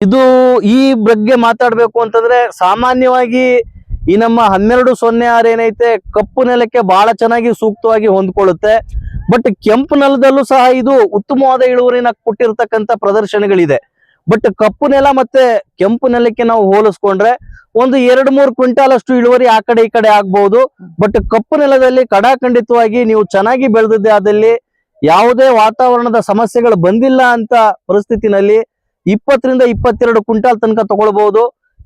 ಇದು ಈ ಬಗ್ಗೆ ಮಾತಾಡ್ಬೇಕು ಅಂತಂದ್ರೆ ಸಾಮಾನ್ಯವಾಗಿ ಈ ನಮ್ಮ 1206 ಏನೈತೆ ಕಪ್ಪು ನೆಲಕ್ಕೆ ಬಹಳ ಚೆನ್ನಾಗಿ ಸೂಕ್ತವಾಗಿ ಹೊಂದ್ಕೊಳ್ಳುತ್ತೆ. ಬಟ್ ಕೆಂಪು ನೆಲದಲ್ಲೂ ಸಹ ಇದು ಉತ್ತಮವಾದ ಇಳುವರಿನ ಕೊಟ್ಟಿರ್ತಕ್ಕಂಥ ಪ್ರದರ್ಶನಗಳಿದೆ. ಬಟ್ ಕಪ್ಪು ನೆಲ ಮತ್ತೆ ಕೆಂಪು ನೆಲಕ್ಕೆ ನಾವು ಹೋಲಿಸ್ಕೊಂಡ್ರೆ ಒಂದು 2-3 ಕ್ವಿಂಟಾಲ್ ಅಷ್ಟು ಇಳುವರಿ ಆ ಕಡೆ ಈ ಕಡೆ ಆಗ್ಬಹುದು. ಬಟ್ ಕಪ್ಪು ನೆಲದಲ್ಲಿ ಕಡಾಖಂಡಿತವಾಗಿ ನೀವು ಚೆನ್ನಾಗಿ ಬೆಳೆದಿದ್ದೆ ಆದಲ್ಲಿ ಯಾವುದೇ ವಾತಾವರಣದ ಸಮಸ್ಯೆಗಳು ಬಂದಿಲ್ಲ ಅಂತ ಪರಿಸ್ಥಿತಿನಲ್ಲಿ 20ರಿಂದ 22 ಕ್ವಿಂಟಾಲ್ ತನಕ ತಗೊಳ್ಬಹುದು.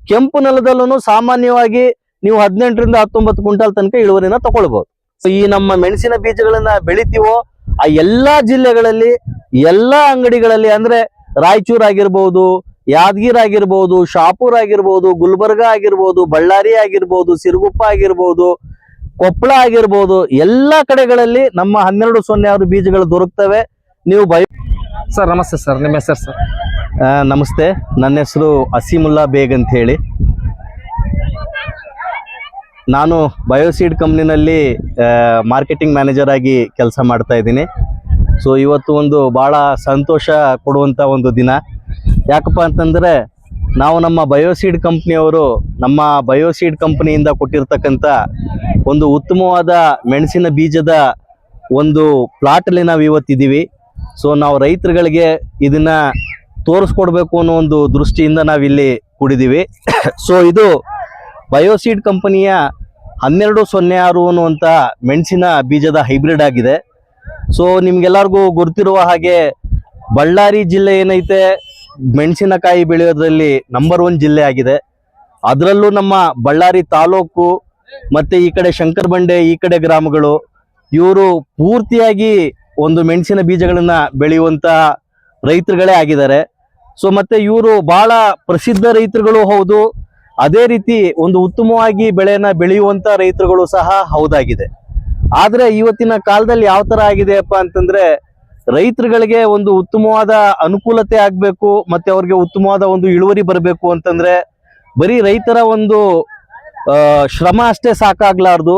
ಕೆಂಪು ನೆಲದಲ್ಲೂ ಸಾಮಾನ್ಯವಾಗಿ ನೀವು 18ರಿಂದ 19 ಕ್ವಿಂಟಾಲ್ ತನಕ ಇಳುವರಿನ ತಗೊಳ್ಬಹುದು. ಈ ನಮ್ಮ ಮೆಣಸಿನ ಬೀಜಗಳನ್ನ ಬೆಳಿತೀವೋ ಆ ಎಲ್ಲಾ ಜಿಲ್ಲೆಗಳಲ್ಲಿ ಎಲ್ಲಾ ಅಂಗಡಿಗಳಲ್ಲಿ ಅಂದ್ರೆ ರಾಯಚೂರ್ ಆಗಿರ್ಬಹುದು, ಯಾದಗಿರಿ ಆಗಿರ್ಬಹುದು, ಶಾಪುರ್ ಆಗಿರ್ಬಹುದು, ಗುಲ್ಬರ್ಗ ಆಗಿರ್ಬಹುದು, ಬಳ್ಳಾರಿ ಆಗಿರ್ಬಹುದು, ಸಿರುಗುಪ್ಪ ಆಗಿರ್ಬಹುದು, ಕೊಪ್ಪಳ ಆಗಿರ್ಬಹುದು, ಎಲ್ಲಾ ಕಡೆಗಳಲ್ಲಿ ನಮ್ಮ 1206 ಬೀಜಗಳು ದೊರಕ್ತವೆ. ನೀವು ಸರ್ ನಮಸ್ತೆ ಸರ್, ನಿಮ್ಮ ಹೆಸರು ಸರ್? ನಮಸ್ತೆ, ನನ್ನ ಹೆಸರು ಅಸೀಮುಲ್ಲಾ ಬೇಗ್ ಅಂತ ಹೇಳಿ. ನಾನು ಬಯೋಸೀಡ್ ಕಂಪ್ನಿನಲ್ಲಿ ಮಾರ್ಕೆಟಿಂಗ್ ಮ್ಯಾನೇಜರ್ ಆಗಿ ಕೆಲಸ ಮಾಡ್ತಾ ಇದ್ದೀನಿ. ಸೊ ಇವತ್ತು ಒಂದು ಭಾಳ ಸಂತೋಷ ಕೊಡುವಂಥ ಒಂದು ದಿನ. ಯಾಕಪ್ಪ ಅಂತಂದರೆ ನಾವು ನಮ್ಮ ಬಯೋಸೀಡ್ ಕಂಪ್ನಿಯವರು ನಮ್ಮ ಬಯೋಸೀಡ್ ಕಂಪ್ನಿಯಿಂದ ಕೊಟ್ಟಿರ್ತಕ್ಕಂಥ ಒಂದು ಉತ್ತಮವಾದ ಮೆಣಸಿನ ಬೀಜದ ಒಂದು ಪ್ಲಾಟಲ್ಲಿ ನಾವು ಇವತ್ತಿದ್ದೀವಿ. ಸೊ ನಾವು ರೈತರುಗಳಿಗೆ ಇದನ್ನು ತೋರಿಸ್ಕೊಡ್ಬೇಕು ಅನ್ನೋ ಒಂದು ದೃಷ್ಟಿಯಿಂದ ನಾವಿಲ್ಲಿ ಕೂಡಿದ್ದೀವಿ. ಸೊ ಇದು ಬಯೋಸೀಡ್ ಕಂಪನಿಯ 1206 ಅನ್ನುವಂಥ ಮೆಣಸಿನ ಬೀಜದ ಹೈಬ್ರಿಡ್ ಆಗಿದೆ. ಸೊ ನಿಮ್ಗೆಲ್ಲರಿಗೂ ಗೊತ್ತಿರುವ ಹಾಗೆ ಬಳ್ಳಾರಿ ಜಿಲ್ಲೆ ಏನೈತೆ ಮೆಣಸಿನಕಾಯಿ ಬೆಳೆಯೋದ್ರಲ್ಲಿ ನಂಬರ್ 1 ಜಿಲ್ಲೆ ಆಗಿದೆ. ಅದರಲ್ಲೂ ನಮ್ಮ ಬಳ್ಳಾರಿ ತಾಲೂಕು ಮತ್ತು ಈ ಕಡೆ ಶಂಕರ ಬಂಡೆ ಈ ಕಡೆ ಗ್ರಾಮಗಳು ಇವರು ಪೂರ್ತಿಯಾಗಿ ಒಂದು ಮೆಣಸಿನ ಬೀಜಗಳನ್ನು ಬೆಳೆಯುವಂಥ ರೈತರುಗಳೇ ಆಗಿದ್ದಾರೆ. ಸೊ ಮತ್ತು ಇವರು ಭಾಳ ಪ್ರಸಿದ್ಧ ರೈತರುಗಳು ಹೌದು, ಅದೇ ರೀತಿ ಒಂದು ಉತ್ತಮವಾಗಿ ಬೆಳೆಯನ್ನು ಬೆಳೆಯುವಂಥ ರೈತರುಗಳು ಸಹ ಹೌದಾಗಿದೆ. ಆದರೆ ಇವತ್ತಿನ ಕಾಲದಲ್ಲಿ ಯಾವ ಥರ ಆಗಿದೆಯಪ್ಪ ಅಂತಂದರೆ ರೈತರುಗಳಿಗೆ ಒಂದು ಉತ್ತಮವಾದ ಅನುಕೂಲತೆ ಆಗಬೇಕು ಮತ್ತು ಅವ್ರಿಗೆ ಉತ್ತಮವಾದ ಒಂದು ಇಳುವರಿ ಬರಬೇಕು ಅಂತಂದರೆ ಬರೀ ರೈತರ ಒಂದು ಶ್ರಮ ಅಷ್ಟೇ ಸಾಕಾಗ್ಲಾರ್ದು,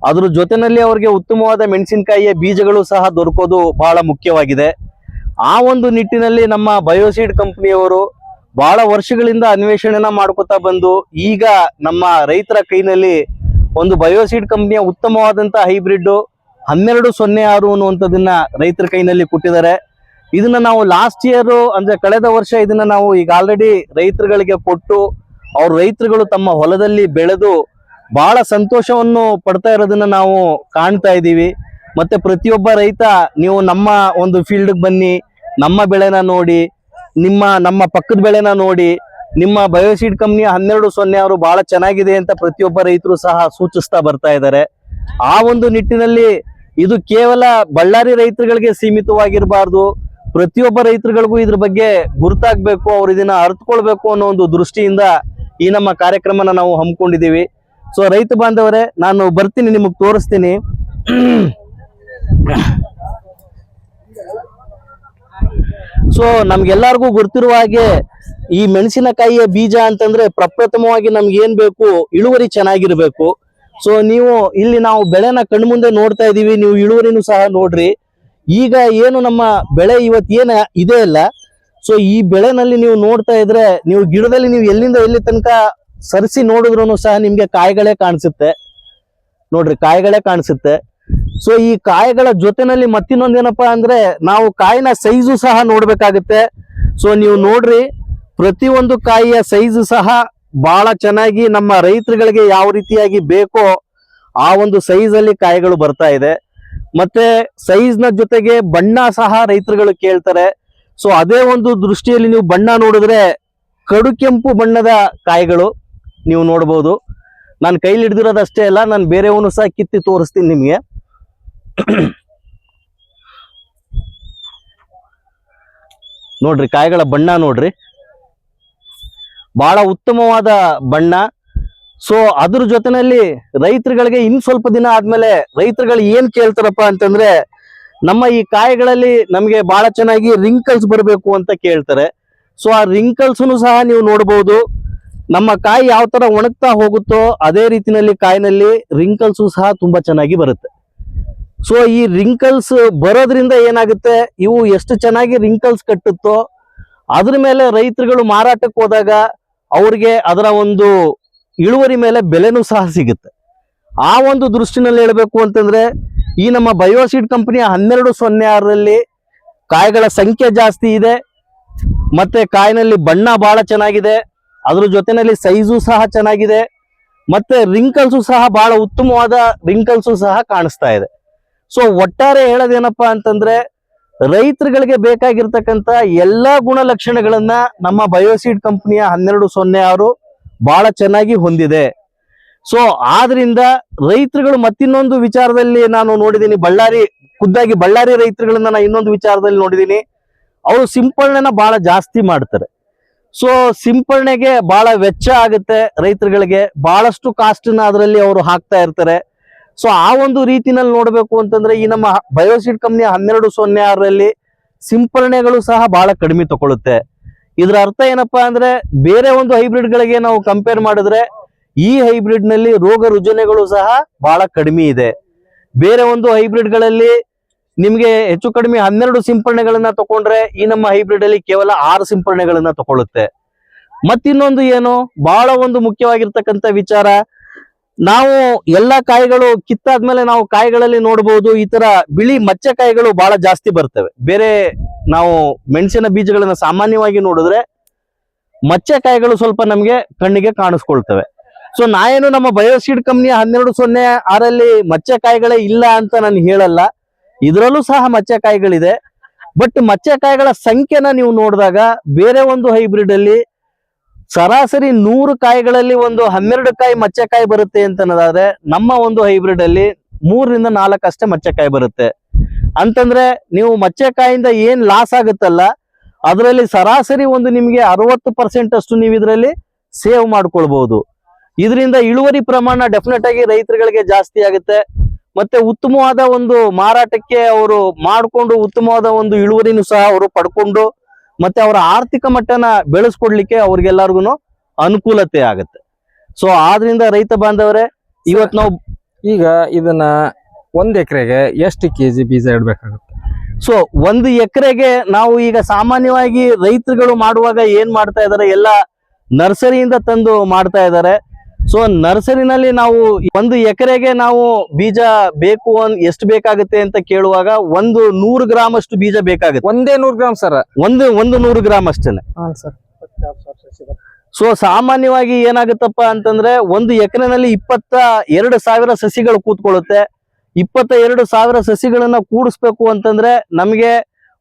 ಅದ್ರ ಜೊತೆಯಲ್ಲಿ ಅವ್ರಿಗೆ ಉತ್ತಮವಾದ ಮೆಣಸಿನಕಾಯಿಯ ಬೀಜಗಳು ಸಹ ದೊರಕೋದು ಬಹಳ ಮುಖ್ಯವಾಗಿದೆ. ಆ ಒಂದು ನಿಟ್ಟಿನಲ್ಲಿ ನಮ್ಮ ಬಯೋಸೀಡ್ ಕಂಪ್ನಿಯವರು ಬಹಳ ವರ್ಷಗಳಿಂದ ಅನ್ವೇಷಣೆನ ಮಾಡ್ಕೋತಾ ಬಂದು ಈಗ ನಮ್ಮ ರೈತರ ಕೈನಲ್ಲಿ ಒಂದು ಬಯೋಸೀಡ್ ಕಂಪ್ನಿಯ ಉತ್ತಮವಾದಂಥ ಹೈಬ್ರಿಡ್ 1206 ಅನ್ನುವಂಥದ್ದನ್ನ ರೈತರ ಕೈನಲ್ಲಿ ಕೊಟ್ಟಿದ್ದಾರೆ. ಇದನ್ನ ನಾವು ಲಾಸ್ಟ್ ಇಯರ್ ಅಂದ್ರೆ ಕಳೆದ ವರ್ಷ ಇದನ್ನ ನಾವು ಈಗ ಆಲ್ರೆಡಿ ರೈತರುಗಳಿಗೆ ಕೊಟ್ಟು ಅವ್ರ ರೈತರುಗಳು ತಮ್ಮ ಹೊಲದಲ್ಲಿ ಬೆಳೆದು ಬಹಳ ಸಂತೋಷವನ್ನು ಪಡ್ತಾ ಇರೋದನ್ನ ನಾವು ಕಾಣ್ತಾ ಇದ್ದೀವಿ. ಮತ್ತೆ ಪ್ರತಿಯೊಬ್ಬ ರೈತ ನೀವು ನಮ್ಮ ಒಂದು ಫೀಲ್ಡ್ಗೆ ಬನ್ನಿ, ನಮ್ಮ ಬೆಳೆನ ನೋಡಿ, ನಮ್ಮ ಪಕ್ಕದ ಬೆಳೆನ ನೋಡಿ, ನಿಮ್ಮ ಬಯೋಸೀಡ್ ಕಂಪ್ನಿಯ 1206 ಬಹಳ ಚೆನ್ನಾಗಿದೆ ಅಂತ ಪ್ರತಿಯೊಬ್ಬ ರೈತರು ಸಹ ಸೂಚಿಸ್ತಾ ಬರ್ತಾ ಇದ್ದಾರೆ. ಆ ಒಂದು ನಿಟ್ಟಿನಲ್ಲಿ ಇದು ಕೇವಲ ಬಳ್ಳಾರಿ ರೈತರುಗಳಿಗೆ ಸೀಮಿತವಾಗಿರಬಾರ್ದು, ಪ್ರತಿಯೊಬ್ಬ ರೈತರುಗಳಿಗೂ ಇದ್ರ ಬಗ್ಗೆ ಗುರುತಾಗಬೇಕು, ಅವ್ರು ಇದನ್ನ ಅರ್ಥಕೊಳ್ಬೇಕು ಅನ್ನೋ ಒಂದು ದೃಷ್ಟಿಯಿಂದ ಈ ನಮ್ಮ ಕಾರ್ಯಕ್ರಮನ ನಾವು ಹಮ್ಮಿಕೊಂಡಿದ್ದೀವಿ. ಸೊ ರೈತ ಬಾಂಧವರೇ, ನಾನು ಬರ್ತೀನಿ, ನಿಮಗೆ ತೋರಿಸ್ತೀನಿ. ಸೊ ನಮ್ಗೆಲ್ಲರಿಗೂ ಗೊತ್ತಿರುವ ಹಾಗೆ ಈ ಮೆಣಸಿನಕಾಯಿಯ ಬೀಜ ಅಂತಂದ್ರೆ ಪ್ರಪ್ರಥಮವಾಗಿ ನಮ್ಗೆ ಏನ್ ಬೇಕು, ಇಳುವರಿ ಚೆನ್ನಾಗಿರ್ಬೇಕು. ಸೊ ನೀವು ಇಲ್ಲಿ ನಾವು ಬೆಳೆನ ಕಣ್ಮುಂದೆ ನೋಡ್ತಾ ಇದೀವಿ, ನೀವು ಇಳುವರಿನೂ ಸಹ ನೋಡ್ರಿ. ಈಗ ಏನು ನಮ್ಮ ಬೆಳೆ ಇವತ್ತೇನ ಇದೆ ಅಲ್ಲ, ಸೊ ಈ ಬೆಳೆನಲ್ಲಿ ನೀವು ನೋಡ್ತಾ ಇದ್ರೆ ನೀವು ಗಿಡದಲ್ಲಿ ನೀವು ಎಲ್ಲಿಂದ ಎಲ್ಲಿ ತನಕ ಸರಿಸಿ ನೋಡಿದ್ರು ಸಹ ನಿಮ್ಗೆ ಕಾಯಿಗಳೇ ಕಾಣಿಸುತ್ತೆ. ನೋಡ್ರಿ, ಕಾಯಿಗಳೇ ಕಾಣಿಸುತ್ತೆ. ಸೊ ಈ ಕಾಯಿಗಳ ಜೊತೆನಲ್ಲಿ ಮತ್ತಿನ್ನೊಂದೇನಪ್ಪಾ ಅಂದ್ರೆ ನಾವು ಕಾಯಿನ ಸೈಜು ಸಹ ನೋಡ್ಬೇಕಾಗುತ್ತೆ. ಸೊ ನೀವು ನೋಡ್ರಿ, ಪ್ರತಿಯೊಂದು ಕಾಯಿಯ ಸೈಜು ಸಹ ಬಹಳ ಚೆನ್ನಾಗಿ ನಮ್ಮ ರೈತರುಗಳಿಗೆ ಯಾವ ರೀತಿಯಾಗಿ ಬೇಕೋ ಆ ಒಂದು ಸೈಜ್ ಅಲ್ಲಿ ಕಾಯಿಗಳು ಬರ್ತಾ ಇದೆ. ಮತ್ತೆ ಸೈಜ್ ನ ಜೊತೆಗೆ ಬಣ್ಣ ಸಹ ರೈತರುಗಳು ಕೇಳ್ತಾರೆ. ಸೊ ಅದೇ ಒಂದು ದೃಷ್ಟಿಯಲ್ಲಿ ನೀವು ಬಣ್ಣ ನೋಡಿದ್ರೆ ಕಡು ಕೆಂಪು ಬಣ್ಣದ ಕಾಯಿಗಳು ನೀವು ನೋಡ್ಬೋದು. ನಾನು ಕೈಲಿ ಹಿಡ್ದಿರೋದಷ್ಟೇ ಅಲ್ಲ, ನಾನು ಬೇರೆಯವನು ಸಹ ಕಿತ್ತಿ ತೋರಿಸ್ತೀನಿ ನಿಮಗೆ. ನೋಡ್ರಿ, ಕಾಯಿಗಳ ಬಣ್ಣ ನೋಡ್ರಿ, ಬಹಳ ಉತ್ತಮವಾದ ಬಣ್ಣ. ಸೊ ಅದ್ರ ಜೊತೆನಲ್ಲಿ ರೈತರುಗಳಿಗೆ ಇನ್ ಸ್ವಲ್ಪ ದಿನ ಆದ್ಮೇಲೆ ರೈತರುಗಳು ಏನ್ ಕೇಳ್ತಾರಪ್ಪ ಅಂತಂದ್ರೆ ನಮ್ಮ ಈ ಕಾಯಿಗಳಲ್ಲಿ ನಮಗೆ ಬಹಳ ಚೆನ್ನಾಗಿ ರಿಂಕಲ್ಸ್ ಬರಬೇಕು ಅಂತ ಕೇಳ್ತಾರೆ. ಸೊ ಆ ರಿಂಕಲ್ಸ್ನು ಸಹ ನೀವು ನೋಡ್ಬೋದು. ನಮ್ಮ ಕಾಯಿ ಯಾವ ತರ ಒಣಗ್ತಾ ಹೋಗುತ್ತೋ ಅದೇ ರೀತಿನಲ್ಲಿ ಕಾಯಿನಲ್ಲಿ ರಿಂಕಲ್ಸು ಸಹ ತುಂಬಾ ಚೆನ್ನಾಗಿ ಬರುತ್ತೆ. ಸೊ ಈ ರಿಂಕಲ್ಸ್ ಬರೋದ್ರಿಂದ ಏನಾಗುತ್ತೆ, ಇವು ಎಷ್ಟು ಚೆನ್ನಾಗಿ ರಿಂಕಲ್ಸ್ ಕಟ್ಟುತ್ತೋ ಅದ್ರ ಮೇಲೆ ರೈತರುಗಳು ಮಾರಾಟಕ್ಕೆ ಹೋದಾಗ ಅವ್ರಿಗೆ ಅದರ ಒಂದು ಇಳುವರಿ ಮೇಲೆ ಬೆಲೆನೂ ಸಹ ಸಿಗುತ್ತೆ. ಆ ಒಂದು ದೃಷ್ಟಿನಲ್ಲಿ ಹೇಳಬೇಕು ಅಂತಂದ್ರೆ ಈ ನಮ್ಮ ಬಯೋಸೀಡ್ ಕಂಪನಿಯ 1206ರಲ್ಲಿ ಕಾಯಿಗಳ ಸಂಖ್ಯೆ ಜಾಸ್ತಿ ಇದೆ, ಮತ್ತೆ ಕಾಯಿನಲ್ಲಿ ಬಣ್ಣ ಬಹಳ ಚೆನ್ನಾಗಿದೆ, ಅದ್ರ ಜೊತೆನಲ್ಲಿ ಸೈಜು ಸಹ ಚೆನ್ನಾಗಿದೆ, ಮತ್ತೆ ರಿಂಕಲ್ಸು ಸಹ ಬಹಳ ಉತ್ತಮವಾದ ರಿಂಕಲ್ಸು ಸಹ ಕಾಣಿಸ್ತಾ ಇದೆ. ಸೊ ಒಟ್ಟಾರೆ ಹೇಳೋದೇನಪ್ಪಾ ಅಂತಂದ್ರೆ ರೈತರುಗಳಿಗೆ ಬೇಕಾಗಿರ್ತಕ್ಕಂಥ ಎಲ್ಲಾ ಗುಣಲಕ್ಷಣಗಳನ್ನ ನಮ್ಮ ಬಯೋಸೀಡ್ ಕಂಪನಿಯ 1206 ಬಹಳ ಚೆನ್ನಾಗಿ ಹೊಂದಿದೆ. ಸೊ ಆದ್ರಿಂದ ರೈತರುಗಳು ಮತ್ತಿನ್ನೊಂದು ವಿಚಾರದಲ್ಲಿ ನಾನು ನೋಡಿದ್ದೀನಿ, ಖುದ್ದಾಗಿ ಬಳ್ಳಾರಿ ರೈತರುಗಳನ್ನ ನಾನು ಇನ್ನೊಂದು ವಿಚಾರದಲ್ಲಿ ನೋಡಿದ್ದೀನಿ, ಅವರು ಸಿಂಪರಣೆನ ಬಹಳ ಜಾಸ್ತಿ ಮಾಡ್ತಾರೆ. ಸೊ ಸಿಂಪರಣೆಗೆ ಬಹಳ ವೆಚ್ಚ ಆಗುತ್ತೆ, ರೈತರುಗಳಿಗೆ ಬಹಳಷ್ಟು ಕಾಸ್ಟ್ನ ಅದರಲ್ಲಿ ಅವರು ಹಾಕ್ತಾ ಇರ್ತಾರೆ. ಸೊ ಆ ಒಂದು ರೀತಿನಲ್ಲಿ ನೋಡ್ಬೇಕು ಅಂತಂದ್ರೆ ಈ ನಮ್ಮ ಬಯೋಸೀಡ್ ಕಂಪನಿಯ 1206ರಲ್ಲಿ ಸಿಂಪರಣೆಗಳು ಸಹ ಬಹಳ ಕಡಿಮೆ ತಗೊಳುತ್ತೆ. ಇದ್ರ ಅರ್ಥ ಏನಪ್ಪಾ ಅಂದ್ರೆ ಬೇರೆ ಒಂದು ಹೈಬ್ರಿಡ್ ಗಳಿಗೆ ನಾವು ಕಂಪೇರ್ ಮಾಡಿದ್ರೆ ಈ ಹೈಬ್ರಿಡ್ ನಲ್ಲಿ ರೋಗ ರುಜಿನಗಳು ಸಹ ಬಹಳ ಕಡಿಮೆ ಇದೆ. ಬೇರೆ ಒಂದು ಹೈಬ್ರಿಡ್ ಗಳಲ್ಲಿ ನಿಮ್ಗೆ ಹೆಚ್ಚು ಕಡಿಮೆ 12 ಸಿಂಪರಣೆಗಳನ್ನ ತಗೊಂಡ್ರೆ ಈ ನಮ್ಮ ಹೈಬ್ರಿಡ್ ಅಲ್ಲಿ ಕೇವಲ 6 ಸಿಂಪರಣೆಗಳನ್ನ ತಗೊಳುತ್ತೆ. ಮತ್ತಿನ್ನೊಂದು ಏನು ಬಹಳ ಒಂದು ಮುಖ್ಯವಾಗಿರ್ತಕ್ಕಂಥ ವಿಚಾರ, ನಾವು ಎಲ್ಲಾ ಕಾಯಿಗಳು ಕಿತ್ತಾದ್ಮೇಲೆ ನಾವು ಕಾಯಿಗಳಲ್ಲಿ ನೋಡಬಹುದು ಈ ತರ ಬಿಳಿ ಮಚ್ಚೆ ಕಾಯಿಗಳು ಬಹಳ ಜಾಸ್ತಿ ಬರ್ತವೆ. ಬೇರೆ ನಾವು ಮೆಣಸಿನ ಬೀಜಗಳನ್ನ ಸಾಮಾನ್ಯವಾಗಿ ನೋಡಿದ್ರೆ ಮಚ್ಚೆ ಕಾಯಿಗಳು ಸ್ವಲ್ಪ ನಮ್ಗೆ ಕಣ್ಣಿಗೆ ಕಾಣಿಸ್ಕೊಳ್ತವೆ. ಸೊ ನಾನೇನು ನಮ್ಮ ಬಯೋಸೀಡ್ ಕಂಪನಿಯ 1206ರಲ್ಲಿ ಮಚ್ಚೆ ಕಾಯಿಗಳೇ ಇಲ್ಲ ಅಂತ ನಾನು ಹೇಳಲ್ಲ, ಇದರಲ್ಲೂ ಸಹ ಮಚ್ಚೆ ಕಾಯಿಗಳಿದೆ. ಬಟ್ ಮಚ್ಚೆ ಕಾಯಿಗಳ ಸಂಖ್ಯೆನ ನೀವು ನೋಡಿದಾಗ ಬೇರೆ ಒಂದು ಹೈಬ್ರಿಡ್ ಅಲ್ಲಿ ಸರಾಸರಿ 100 ಕಾಯಿಗಳಲ್ಲಿ ಒಂದು 12 ಕಾಯಿ ಮಚ್ಚೆಕಾಯಿ ಬರುತ್ತೆ ಅಂತ ಅನ್ನೋದಾದ್ರೆ ನಮ್ಮ ಒಂದು ಹೈಬ್ರಿಡ್ ಅಲ್ಲಿ 3 ರಿಂದ 4 ಅಷ್ಟೇ ಮಚ್ಚೆಕಾಯಿ ಬರುತ್ತೆ. ಅಂತಂದ್ರೆ ನೀವು ಮಚ್ಚೆಕಾಯಿಂದ ಏನ್ ಲಾಸ್ ಆಗುತ್ತಲ್ಲ ಅದರಲ್ಲಿ ಸರಾಸರಿ ಒಂದು ನಿಮ್ಗೆ 60% ಅಷ್ಟು ನೀವು ಇದರಲ್ಲಿ ಸೇವ್ ಮಾಡ್ಕೊಳ್ಬಹುದು. ಇದರಿಂದ ಇಳುವರಿ ಪ್ರಮಾಣ ಡೆಫಿನೆಟ್ ಆಗಿ ರೈತರುಗಳಿಗೆ ಜಾಸ್ತಿ ಆಗುತ್ತೆ, ಮತ್ತೆ ಉತ್ತಮವಾದ ಒಂದು ಮಾರಾಟಕ್ಕೆ ಅವರು ಮಾಡಿಕೊಂಡು ಉತ್ತಮವಾದ ಒಂದು ಇಳುವರಿನೂ ಸಹ ಅವರು ಪಡ್ಕೊಂಡು ಮತ್ತೆ ಅವರ ಆರ್ಥಿಕ ಮಟ್ಟನ ಬೆಳೆಸ್ಕೊಡ್ಲಿಕ್ಕೆ ಅವ್ರಿಗೆಲ್ಲರಿಗೂ ಅನುಕೂಲತೆ ಆಗುತ್ತೆ. ಸೊ ಆದ್ರಿಂದ ರೈತ ಬಾಂಧವರೇ ಇವತ್ತು ನಾವು ಈಗ ಇದನ್ನ 1 ಎಕರೆಗೆ ಎಷ್ಟು ಕೆಜಿ ಬೀಜ ಇಡ್ಬೇಕಾಗುತ್ತೆ? ಸೊ 1 ಎಕರೆಗೆ ನಾವು ಈಗ ಸಾಮಾನ್ಯವಾಗಿ ರೈತರುಗಳು ಮಾಡುವಾಗ ಏನ್ ಮಾಡ್ತಾ ಇದಾರೆ, ಎಲ್ಲ ನರ್ಸರಿಯಿಂದ ತಂದು ಮಾಡ್ತಾ ಇದ್ದಾರೆ. ಸೊ ನರ್ಸರಿನಲ್ಲಿ ನಾವು 1 ಎಕರೆಗೆ ನಾವು ಬೀಜ ಬೇಕು ಎಷ್ಟು ಬೇಕಾಗುತ್ತೆ ಅಂತ ಕೇಳುವಾಗ 100 ಗ್ರಾಮ್ ಅಷ್ಟು ಬೀಜ ಬೇಕಾಗುತ್ತೆ. ಒಂದೇ 100 ಗ್ರಾಮ್ ಸರ್? ಒಂದು 100 ಗ್ರಾಮ್ ಅಷ್ಟೇನೆ. ಸೊ ಸಾಮಾನ್ಯವಾಗಿ ಏನಾಗುತ್ತಪ್ಪ ಅಂತಂದ್ರೆ 1 ಎಕರೆನಲ್ಲಿ 22,000 ಸಸಿಗಳು ಕೂತ್ಕೊಳ್ಳುತ್ತೆ. 22,000 ಸಸಿಗಳನ್ನ ಕೂಡಿಸ್ಬೇಕು ಅಂತಂದ್ರೆ ನಮಗೆ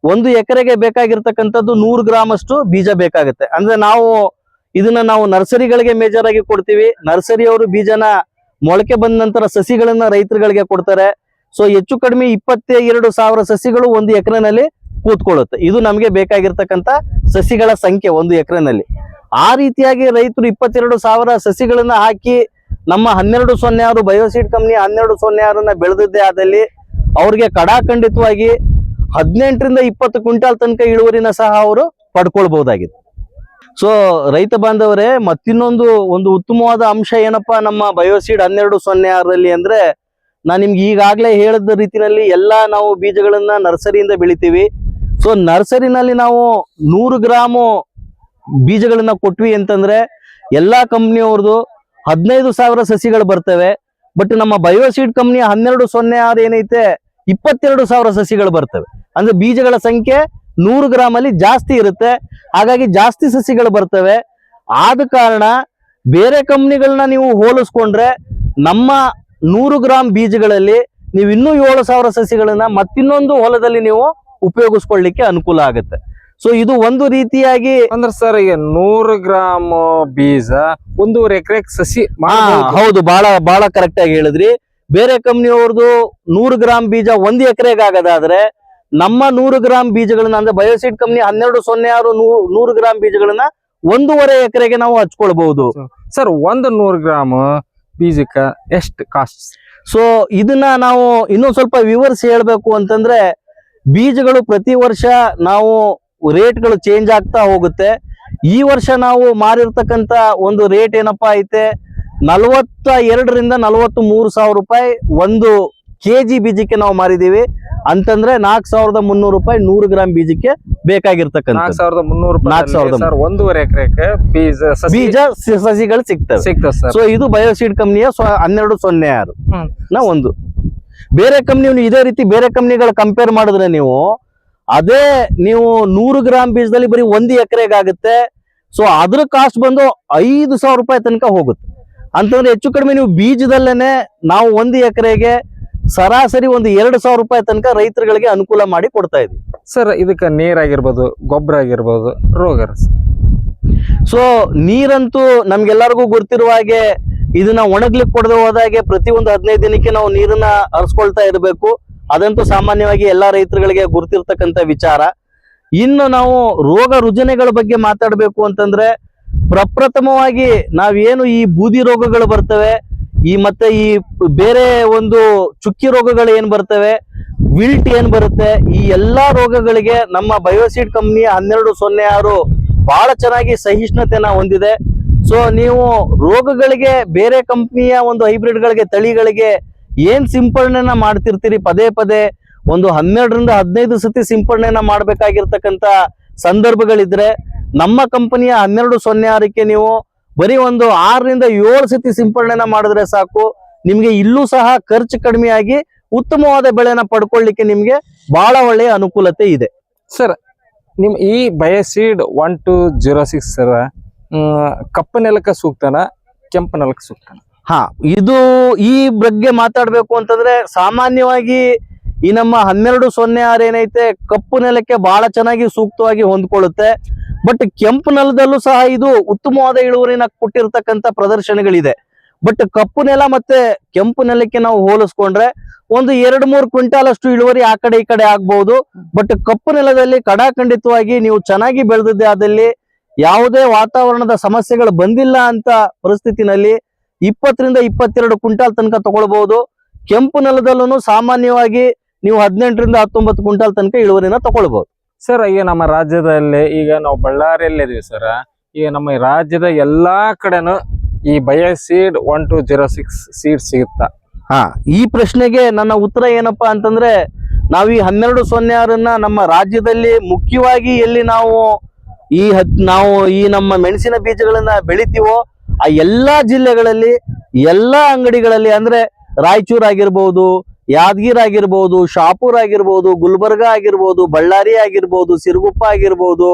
1 ಎಕರೆಗೆ ಬೇಕಾಗಿರ್ತಕ್ಕಂಥದ್ದು 100 ಗ್ರಾಮ್ ಅಷ್ಟು ಬೀಜ ಬೇಕಾಗುತ್ತೆ. ಅಂದ್ರೆ ಇದನ್ನ ನಾವು ನರ್ಸರಿಗಳಿಗೆ ಮೇಜರ್ ಆಗಿ ಕೊಡ್ತೀವಿ. ನರ್ಸರಿಯವರು ಬೀಜನ ಮೊಳಕೆ ಬಂದ ನಂತರ ಸಸಿಗಳನ್ನ ರೈತರುಗಳಿಗೆ ಕೊಡ್ತಾರೆ. ಸೊ ಹೆಚ್ಚು ಕಡಿಮೆ 22,000 ಸಸಿಗಳು 1 ಎಕರೆನಲ್ಲಿ ಕೂತ್ಕೊಳ್ಳುತ್ತೆ. ಇದು ನಮಗೆ ಬೇಕಾಗಿರ್ತಕ್ಕಂಥ ಸಸಿಗಳ ಸಂಖ್ಯೆ 1 ಎಕರೆನಲ್ಲಿ. ಆ ರೀತಿಯಾಗಿ ರೈತರು 22,000 ಸಸಿಗಳನ್ನ ಹಾಕಿ ನಮ್ಮ 1206 ಬಯೋಸೀಡ್ ಕಂಪನಿ 1206ನ್ನ ಬೆಳೆದಿದ್ದೇ ಆದಲ್ಲಿ ಅವ್ರಿಗೆ ಕಡಾಖಂಡಿತವಾಗಿ 18 ರಿಂದ 20 ಕ್ವಿಂಟಾಲ್ ತನಕ ಇಳುವರಿನ ಸಹ ಅವರು ಪಡ್ಕೊಳ್ಬಹುದಾಗಿದೆ. ಸೊ ರೈತ ಬಾಂಧವರೇ ಮತ್ತಿನ್ನೊಂದು ಉತ್ತಮವಾದ ಅಂಶ ಏನಪ್ಪಾ ನಮ್ಮ ಬಯೋಸೀಡ್ 1206ರಲ್ಲಿ ಅಂದ್ರೆ, ನಾನು ನಿಮ್ಗೆ ಈಗಾಗಲೇ ಹೇಳಿದ ರೀತಿಯಲ್ಲಿ ಎಲ್ಲಾ ನಾವು ಬೀಜಗಳನ್ನ ನರ್ಸರಿಯಿಂದ ಬೆಳಿತೀವಿ. ಸೊ ನರ್ಸರಿನಲ್ಲಿ ನಾವು 100 ಗ್ರಾಮು ಬೀಜಗಳನ್ನ ಕೊಟ್ವಿ ಅಂತಂದ್ರೆ ಎಲ್ಲಾ ಕಂಪ್ನಿಯವ್ರದ್ದು 15,000 ಸಸಿಗಳು ಬರ್ತವೆ. ಬಟ್ ನಮ್ಮ ಬಯೋಸೀಡ್ ಕಂಪನಿ 1206 ಏನೈತೆ 22,000 ಸಸಿಗಳು ಬರ್ತವೆ. ಅಂದ್ರೆ ಬೀಜಗಳ ಸಂಖ್ಯೆ 100 ಗ್ರಾಮ್ ಅಲ್ಲಿ ಜಾಸ್ತಿ ಇರುತ್ತೆ, ಹಾಗಾಗಿ ಜಾಸ್ತಿ ಸಸಿಗಳು ಬರ್ತವೆ. ಆದ ಕಾರಣ ಬೇರೆ ಕಂಪ್ನಿಗಳನ್ನ ನೀವು ಹೋಲಿಸ್ಕೊಂಡ್ರೆ ನಮ್ಮ 100 ಗ್ರಾಮ್ ಬೀಜಗಳಲ್ಲಿ ನೀವು ಇನ್ನೂ 7,000 ಸಸಿಗಳನ್ನ ಮತ್ತಿನ್ನೊಂದು ಹೊಲದಲ್ಲಿ ನೀವು ಉಪಯೋಗಿಸ್ಕೊಳ್ಳಿಕ್ಕೆ ಅನುಕೂಲ ಆಗುತ್ತೆ. ಸೊ ಇದು ಒಂದು ರೀತಿಯಾಗಿ ಅಂದ್ರೆ ಸರ್ ಈಗ 100 ಗ್ರಾಮ್ ಬೀಜ 1.5 ಎಕರೆಗೆ ಸಸಿ ಹೌದು, ಬಹಳ ಕರೆಕ್ಟ್ ಆಗಿ ಹೇಳಿದ್ರಿ. ಬೇರೆ ಕಂಪ್ನಿಯವ್ರದ್ದು 100 ಗ್ರಾಮ್ ಬೀಜ 1 ಎಕರೆಗೆ ಆಗದಾದ್ರೆ ನಮ್ಮ 100 ಗ್ರಾಮ್ ಬೀಜಗಳನ್ನ ಅಂದ್ರೆ ಬಯೋಸೀಡ್ ಕಂಪನಿ 1206 100 ಗ್ರಾಮ್ ಬೀಜಗಳನ್ನ 1.5 ಎಕರೆಗೆ ನಾವು ಹಚ್ಕೊಳ್ಬಹುದು. ಸರ್ 100 ಗ್ರಾಮ್ ಬೀಜಕ್ಕ ಎಷ್ಟು ಕಾಸ್ಟ್? ಸೊ ಇದನ್ನ ನಾವು ಇನ್ನೊಂದ್ ಸ್ವಲ್ಪ ವಿವರಿಸಿ ಹೇಳ್ಬೇಕು ಅಂತಂದ್ರೆ ಬೀಜಗಳು ಪ್ರತಿ ವರ್ಷ ನಾವು ರೇಟ್ಗಳು ಚೇಂಜ್ ಆಗ್ತಾ ಹೋಗುತ್ತೆ. ಈ ವರ್ಷ ನಾವು ಮಾರಿರ್ತಕ್ಕಂತ ಒಂದು ರೇಟ್ ಏನಪ್ಪಾ ಐತೆ 42 ರಿಂದ 43 ಸಾವಿರ ರೂಪಾಯಿ 1 ಕೆಜಿ ಬೀಜಕ್ಕೆ ನಾವು ಮಾರಿದೀವಿ. ಅಂತಂದ್ರೆ 4,300 ರೂಪಾಯಿ 100 ಗ್ರಾಮ್ ಬೀಜಕ್ಕೆ ಬೇಕಾಗಿರ್ತಕ್ಕಂಥ 4,300 4,300 ಸರ್ 1.5 ಎಕರೆಗೆ ಬೀಜ ಸಸಿಗಳು ಸಿಗ್ತವೆ. ಸಿಗ್ತದೆ ಸರ್. ಸೊ ಇದು ಬಯೋಸೀಡ್ ಕಂಪ್ನಿಯ 1206 ನ ಒಂದು. ಬೇರೆ ಕಂಪ್ನಿ ಇದೇ ರೀತಿ ಬೇರೆ ಕಂಪ್ನಿಗಳು ಕಂಪೇರ್ ಮಾಡಿದ್ರೆ ನೀವು 100 ಗ್ರಾಮ್ ಬೀಜದಲ್ಲಿ ಬರೀ 1 ಎಕರೆಗೆ ಆಗುತ್ತೆ. ಸೊ ಅದ್ರ ಕಾಸ್ಟ್ ಬಂದು 5,000 ರೂಪಾಯಿ ತನಕ ಹೋಗುತ್ತೆ. ಅಂತಂದ್ರೆ ಹೆಚ್ಚು ಕಡಿಮೆ ನೀವು ಬೀಜದಲ್ಲೇನೆ ನಾವು 1 ಎಕರೆಗೆ ಸರಾಸರಿ ಒಂದು 2,000 ರೂಪಾಯಿ ತನಕ ರೈತರುಗಳಿಗೆ ಅನುಕೂಲ ಮಾಡಿ ಕೊಡ್ತಾ ಇದೀವಿ ಸರ್. ಇದಕ್ಕೆ ನೀರಾಗಿರ್ಬೋದು, ಗೊಬ್ಬರ ಆಗಿರ್ಬೋದು, ರೋಗ. ಸೊ ನೀರಂತೂ ನಮ್ಗೆಲ್ಲರಿಗೂ ಗೊತ್ತಿರುವ ಹಾಗೆ ಇದನ್ನ ಒಣಗ್ಲಿಕ್ಕೆ ಕೊಡದೆ ಹೋದಾಗೆ ಪ್ರತಿ ಒಂದು 15 ದಿನಕ್ಕೆ ನಾವು ನೀರನ್ನ ಹರಿಸ್ಕೊಳ್ತಾ ಇರಬೇಕು. ಅದಂತೂ ಸಾಮಾನ್ಯವಾಗಿ ಎಲ್ಲಾ ರೈತರುಗಳಿಗೆ ಗುರ್ತಿರ್ತಕ್ಕಂಥ ವಿಚಾರ. ಇನ್ನು ನಾವು ರೋಗ ರುಜಿನಗಳ ಬಗ್ಗೆ ಮಾತಾಡ್ಬೇಕು ಅಂತಂದ್ರೆ ಪ್ರಪ್ರಥಮವಾಗಿ ನಾವೇನು ಈ ಬೂದಿ ರೋಗಗಳು ಬರ್ತವೆ, ಮತ್ತೆ ಈ ಬೇರೆ ಒಂದು ಚುಕ್ಕಿ ರೋಗಗಳು ಏನ್ ಬರ್ತವೆ, ವಿಲ್ಟ್ ಏನ್ ಬರುತ್ತೆ, ಈ ಎಲ್ಲಾ ರೋಗಗಳಿಗೆ ನಮ್ಮ ಬಯೋಸೀಡ್ ಕಂಪ್ನಿಯ 1206 ಬಹಳ ಚೆನ್ನಾಗಿ ಸಹಿಷ್ಣುತೆನ ಹೊಂದಿದೆ. ಸೊ ನೀವು ರೋಗಗಳಿಗೆ ಬೇರೆ ಕಂಪ್ನಿಯ ಒಂದು ಹೈಬ್ರಿಡ್ಗಳಿಗೆ ತಳಿಗಳಿಗೆ ಏನ್ ಸಿಂಪರಣೆನ ಮಾಡ್ತಿರ್ತೀರಿ ಪದೇ ಪದೇ ಒಂದು 12 ರಿಂದ 15 ಸತಿ ಸಿಂಪರಣೆನ ಮಾಡ್ಬೇಕಾಗಿರ್ತಕ್ಕಂಥ ಸಂದರ್ಭಗಳಿದ್ರೆ ನಮ್ಮ ಕಂಪನಿಯ 1206ಕ್ಕೆ ನೀವು ಬರೀ ಒಂದು 6 ರಿಂದ 7 ಸತಿ ಸಿಂಪರಣೆನ ಮಾಡಿದ್ರೆ ಸಾಕು. ನಿಮ್ಗೆ ಇಲ್ಲೂ ಸಹ ಖರ್ಚು ಕಡಿಮೆಯಾಗಿ ಉತ್ತಮವಾದ ಬೆಳೆನ ಪಡ್ಕೊಳ್ಳಿಕ್ಕೆ ನಿಮ್ಗೆ ಬಹಳ ಒಳ್ಳೆಯ ಅನುಕೂಲತೆ ಇದೆ ಸರ್. ನಿಮ್ ಈ ಬಯೋಸೀಡ್ 1206 ಸರ್ ಕಪ್ಪು ನೆಲಕ್ಕೆ ಸೂಕ್ತನ, ಕೆಂಪು ನೆಲಕ್ಕೆ ಸೂಕ್ತನ? ಇದು ಈ ಬಗ್ಗೆ ಮಾತಾಡ್ಬೇಕು ಅಂತಂದ್ರೆ ಸಾಮಾನ್ಯವಾಗಿ ಈ ನಮ್ಮ 1206 ಏನೈತೆ ಕಪ್ಪು ನೆಲಕ್ಕೆ ಬಹಳ ಚೆನ್ನಾಗಿ ಸೂಕ್ತವಾಗಿ ಹೊಂದ್ಕೊಳ್ಳುತ್ತೆ. ಬಟ್ ಕೆಂಪು ನೆಲದಲ್ಲೂ ಸಹ ಇದು ಉತ್ತಮವಾದ ಇಳುವರಿನ ಕೊಟ್ಟಿರ್ತಕ್ಕಂಥ ಪ್ರದರ್ಶನಗಳಿದೆ. ಬಟ್ ಕಪ್ಪು ನೆಲ ಮತ್ತೆ ಕೆಂಪು ನೆಲಕ್ಕೆ ನಾವು ಹೋಲಿಸ್ಕೊಂಡ್ರೆ ಒಂದು 2-3 ಕ್ವಿಂಟಾಲ್ ಅಷ್ಟು ಇಳುವರಿ ಆ ಕಡೆ ಈ ಕಡೆ ಆಗ್ಬಹುದು. ಬಟ್ ಕಪ್ಪು ನೆಲದಲ್ಲಿ ಕಡಾಖಂಡಿತವಾಗಿ ನೀವು ಚೆನ್ನಾಗಿ ಬೆಳೆದಿದ್ದೆ ಆದಲ್ಲಿ ಯಾವುದೇ ವಾತಾವರಣದ ಸಮಸ್ಯೆಗಳು ಬಂದಿಲ್ಲ ಅಂತ ಪರಿಸ್ಥಿತಿನಲ್ಲಿ 20 ರಿಂದ 22 ಕ್ವಿಂಟಾಲ್ ತನಕ ತಗೊಳ್ಬಹುದು. ಕೆಂಪು ನೆಲದಲ್ಲೂ ಸಾಮಾನ್ಯವಾಗಿ ನೀವು 18 ರಿಂದ 19 ಕ್ವಿಂಟಾಲ್ ತನಕ ಇಳುವರಿನ ತಗೊಳ್ಬಹುದು ಸರ್. ಈಗ ನಮ್ಮ ರಾಜ್ಯದಲ್ಲಿ ಈಗ ನಾವು ಬಳ್ಳಾರಿಯಲ್ಲಿ ಇದೀವಿ ಸರ್. ಈಗ ನಮ್ಮ ರಾಜ್ಯದ ಎಲ್ಲಾ ಕಡೆನೂ ಈ ಬಯೋಸೀಡ್ 1206 ಸೀಡ್ ಸಿಗುತ್ತಾ? ಈ ಪ್ರಶ್ನೆಗೆ ನನ್ನ ಉತ್ತರ ಏನಪ್ಪಾ ಅಂತಂದ್ರೆ ನಾವು ಈ 1206 ನಮ್ಮ ರಾಜ್ಯದಲ್ಲಿ ಮುಖ್ಯವಾಗಿ ಎಲ್ಲಿ ನಾವು ಈ ನಮ್ಮ ಮೆಣಸಿನ ಬೀಜಗಳನ್ನ ಬೆಳಿತೀವೋ ಆ ಎಲ್ಲಾ ಜಿಲ್ಲೆಗಳಲ್ಲಿ ಎಲ್ಲಾ ಅಂಗಡಿಗಳಲ್ಲಿ ಅಂದ್ರೆ ರಾಯಚೂರ್ ಆಗಿರ್ಬೋದು, ಯಾದಗಿರಿ ಆಗಿರ್ಬೋದು, ಶಾಪುರ್ ಆಗಿರ್ಬೋದು, ಗುಲ್ಬರ್ಗ ಆಗಿರ್ಬೋದು, ಬಳ್ಳಾರಿ ಆಗಿರ್ಬೋದು, ಸಿರುಗುಪ್ಪ ಆಗಿರ್ಬೋದು,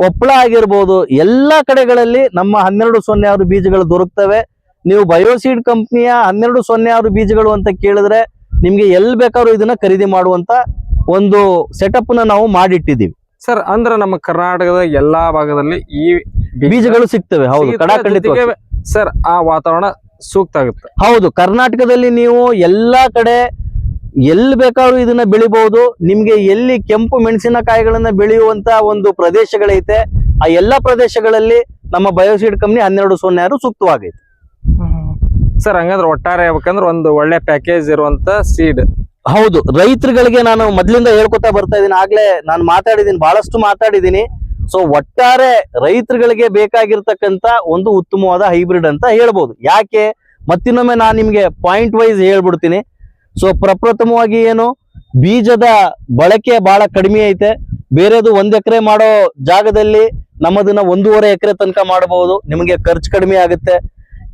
ಕೊಪ್ಪಳ ಆಗಿರ್ಬೋದು, ಎಲ್ಲಾ ಕಡೆಗಳಲ್ಲಿ ನಮ್ಮ 1206 ಬೀಜಗಳು ದೊರಕ್ತವೆ. ನೀವು ಬಯೋಸೀಡ್ ಕಂಪ್ನಿಯ 1206 ಬೀಜಗಳು ಅಂತ ಕೇಳಿದ್ರೆ ನಿಮ್ಗೆ ಎಲ್ಲಿ ಬೇಕಾದ್ರೂ ಇದನ್ನ ಖರೀದಿ ಮಾಡುವಂತ ಒಂದು ಸೆಟಪ್ ನ ನಾವು ಮಾಡಿಟ್ಟಿದ್ದೀವಿ ಸರ್. ಅಂದ್ರೆ ನಮ್ಮ ಕರ್ನಾಟಕದ ಎಲ್ಲಾ ಭಾಗದಲ್ಲಿ ಈ ಬೀಜಗಳು ಸಿಗ್ತವೆ. ಹೌದು, ಕಡಾಖಂಡಿತವಾಗಿ ಸರ್. ಆ ವಾತಾವರಣ ಸೂಕ್ತ ಆಗುತ್ತೆ. ಹೌದು, ಕರ್ನಾಟಕದಲ್ಲಿ ನೀವು ಎಲ್ಲಾ ಕಡೆ ಎಲ್ಲಿ ಬೇಕಾದ್ರೂ ಇದನ್ನ ಬೆಳಿಬಹುದು. ನಿಮ್ಗೆ ಎಲ್ಲಿ ಕೆಂಪು ಮೆಣಸಿನಕಾಯಿಗಳನ್ನ ಬೆಳೆಯುವಂತ ಒಂದು ಪ್ರದೇಶಗಳೈತೆ ಆ ಎಲ್ಲಾ ಪ್ರದೇಶಗಳಲ್ಲಿ ನಮ್ಮ ಬಯೋಸೀಡ್ ಕಂಪ್ನಿ 1206 ಸೂಕ್ತವಾಗೈತೆ ಸರ್. ಹಂಗಂದ್ರೆ ಒಟ್ಟಾರೆ ಹೇಳ್ಬೇಕಂದ್ರೆ ಒಂದು ಒಳ್ಳೆ ಪ್ಯಾಕೇಜ್ ಇರುವಂತ ಸೀಡ್. ಹೌದು, ರೈತರುಗಳಿಗೆ ನಾನು ಮೊದ್ಲಿಂದ ಹೇಳ್ಕೊತಾ ಬರ್ತಾ ಇದೀನಿ. ಆಗ್ಲೇ ನಾನು ಮಾತಾಡಿದೀನಿ, ಬಹಳಷ್ಟು ಮಾತಾಡಿದೀನಿ. ಸೊ ಒಟ್ಟಾರೆ ರೈತರುಗಳಿಗೆ ಬೇಕಾಗಿರ್ತಕ್ಕಂತ ಒಂದು ಉತ್ತಮವಾದ ಹೈಬ್ರಿಡ್ ಅಂತ ಹೇಳ್ಬೋದು. ಯಾಕೆ ಮತ್ತಿನ್ನೊಮ್ಮೆ ನಾನು ನಿಮ್ಗೆ ಪಾಯಿಂಟ್ ವೈಸ್ ಹೇಳ್ಬಿಡ್ತೀನಿ. ಸೊ ಪ್ರಪ್ರಥಮವಾಗಿ ಏನು ಬೀಜದ ಬಳಕೆ ಬಹಳ ಕಡಿಮೆ ಐತೆ. ಬೇರೆದು 1 ಎಕರೆ ಮಾಡೋ ಜಾಗದಲ್ಲಿ ನಮ್ಮದನ್ನ 1.5 ಎಕರೆ ತನಕ ಮಾಡಬಹುದು. ನಿಮಗೆ ಖರ್ಚು ಕಡಿಮೆ ಆಗುತ್ತೆ.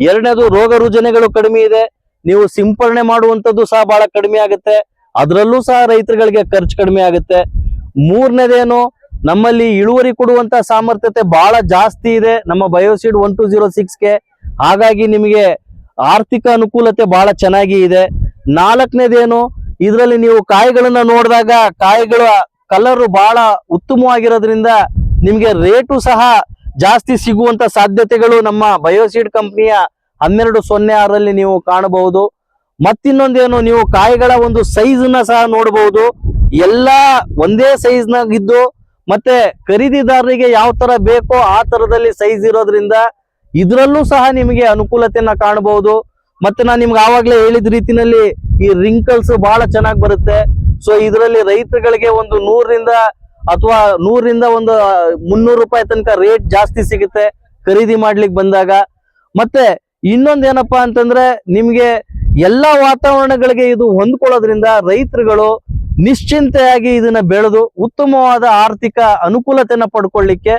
ಎರಡನೇದು ರೋಗ ರುಜಿನಗಳು ಕಡಿಮೆ ಇದೆ. ನೀವು ಸಿಂಪರಣೆ ಮಾಡುವಂತದ್ದು ಸಹ ಬಹಳ ಕಡಿಮೆ ಆಗುತ್ತೆ. ಅದರಲ್ಲೂ ಸಹ ರೈತರುಗಳಿಗೆ ಖರ್ಚು ಕಡಿಮೆ ಆಗುತ್ತೆ. ಮೂರನೇದೇನು ನಮ್ಮಲ್ಲಿ ಇಳುವರಿ ಕೊಡುವಂತ ಸಾಮರ್ಥ್ಯತೆ ಬಹಳ ಜಾಸ್ತಿ ಇದೆ ನಮ್ಮ ಬಯೋಸೀಡ್ 1206ಗೆ. ಹಾಗಾಗಿ ನಿಮಗೆ ಆರ್ಥಿಕ ಅನುಕೂಲತೆ ಬಹಳ ಚೆನ್ನಾಗಿ ಇದೆ. ನಾಲ್ಕನೇದೇನು ಇದರಲ್ಲಿ ನೀವು ಕಾಯಿಗಳನ್ನ ನೋಡಿದಾಗ ಕಾಯಿಗಳ ಕಲರ್ ಬಹಳ ಉತ್ತಮವಾಗಿರೋದ್ರಿಂದ ನಿಮ್ಗೆ ರೇಟು ಸಹ ಜಾಸ್ತಿ ಸಿಗುವಂತ ಸಾಧ್ಯತೆಗಳು ನಮ್ಮ ಬಯೋಸೀಡ್ ಕಂಪ್ನಿಯ 1206ರಲ್ಲಿ ನೀವು ಕಾಣಬಹುದು. ಮತ್ತಿನ್ನೊಂದೇನು ನೀವು ಕಾಯಿಗಳ ಒಂದು ಸೈಜ್ ನ ಸಹ ನೋಡಬಹುದು. ಎಲ್ಲಾ ಒಂದೇ ಸೈಜ್ ನಾಗಿದ್ದು ಮತ್ತೆ ಖರೀದಿದಾರರಿಗೆ ಯಾವ ತರ ಬೇಕೋ ಆ ತರದಲ್ಲಿ ಸೈಜ್ ಇರೋದ್ರಿಂದ ಇದ್ರಲ್ಲೂ ಸಹ ನಿಮಗೆ ಅನುಕೂಲತೆಯನ್ನ ಕಾಣಬಹುದು. ಮತ್ತೆ ನಾನು ನಿಮ್ಗೆ ಆವಾಗ್ಲೇ ಹೇಳಿದ ರೀತಿನಲ್ಲಿ ಈ ರಿಂಕಲ್ಸ್ ಬಹಳ ಚೆನ್ನಾಗಿ ಬರುತ್ತೆ. ಸೊ ಇದರಲ್ಲಿ ರೈತರುಗಳಿಗೆ ಒಂದು 100 ರಿಂದ ಒಂದು 300 ರೂಪಾಯಿ ತನಕ ರೇಟ್ ಜಾಸ್ತಿ ಸಿಗುತ್ತೆ ಖರೀದಿ ಮಾಡ್ಲಿಕ್ಕೆ ಬಂದಾಗ. ಮತ್ತೆ ಇನ್ನೊಂದೇನಪ್ಪಾ ಅಂತಂದ್ರೆ ನಿಮ್ಗೆ ಎಲ್ಲಾ ವಾತಾವರಣಗಳಿಗೆ ಇದು ಹೊಂದ್ಕೊಳ್ಳೋದ್ರಿಂದ ರೈತರುಗಳು ನಿಶ್ಚಿಂತೆಯಾಗಿ ಇದನ್ನ ಬೆಳೆದು ಉತ್ತಮವಾದ ಆರ್ಥಿಕ ಅನುಕೂಲತೆಯನ್ನ ಪಡ್ಕೊಳ್ಳಿಕ್ಕೆ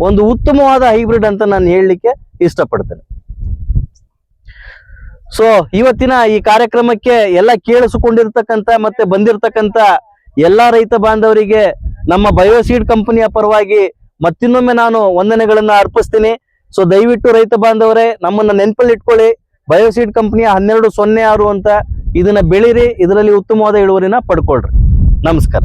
ಒಂದು ಉತ್ತಮವಾದ ಹೈಬ್ರಿಡ್ ಅಂತ ನಾನು ಹೇಳಲಿಕ್ಕೆ ಇಷ್ಟಪಡ್ತೇನೆ. ಸೊ ಇವತ್ತಿನ ಈ ಕಾರ್ಯಕ್ರಮಕ್ಕೆ ಎಲ್ಲ ಕೇಳಿಸಿಕೊಂಡಿರ್ತಕ್ಕಂಥ ಮತ್ತೆ ಬಂದಿರತಕ್ಕಂಥ ಎಲ್ಲಾ ರೈತ ಬಾಂಧವರಿಗೆ ನಮ್ಮ ಬಯೋಸೀಡ್ ಕಂಪನಿಯ ಪರವಾಗಿ ಮತ್ತಿನ್ನೊಮ್ಮೆ ನಾನು ವಂದನೆಗಳನ್ನ ಅರ್ಪಿಸ್ತೀನಿ. ಸೊ ದಯವಿಟ್ಟು ರೈತ ಬಾಂಧವರೇ ನಮ್ಮನ್ನ ನೆನಪಲ್ಲಿ ಇಟ್ಕೊಳ್ಳಿ. ಬಯೋಸೀಡ್ ಕಂಪನಿಯ 1206 ಅಂತ ಇದನ್ನ ಬೆಳೀರಿ, ಇದರಲ್ಲಿ ಉತ್ತಮವಾದ ಇಳುವರಿನ ಪಡ್ಕೊಳ್ರಿ. ನಮಸ್ಕಾರ.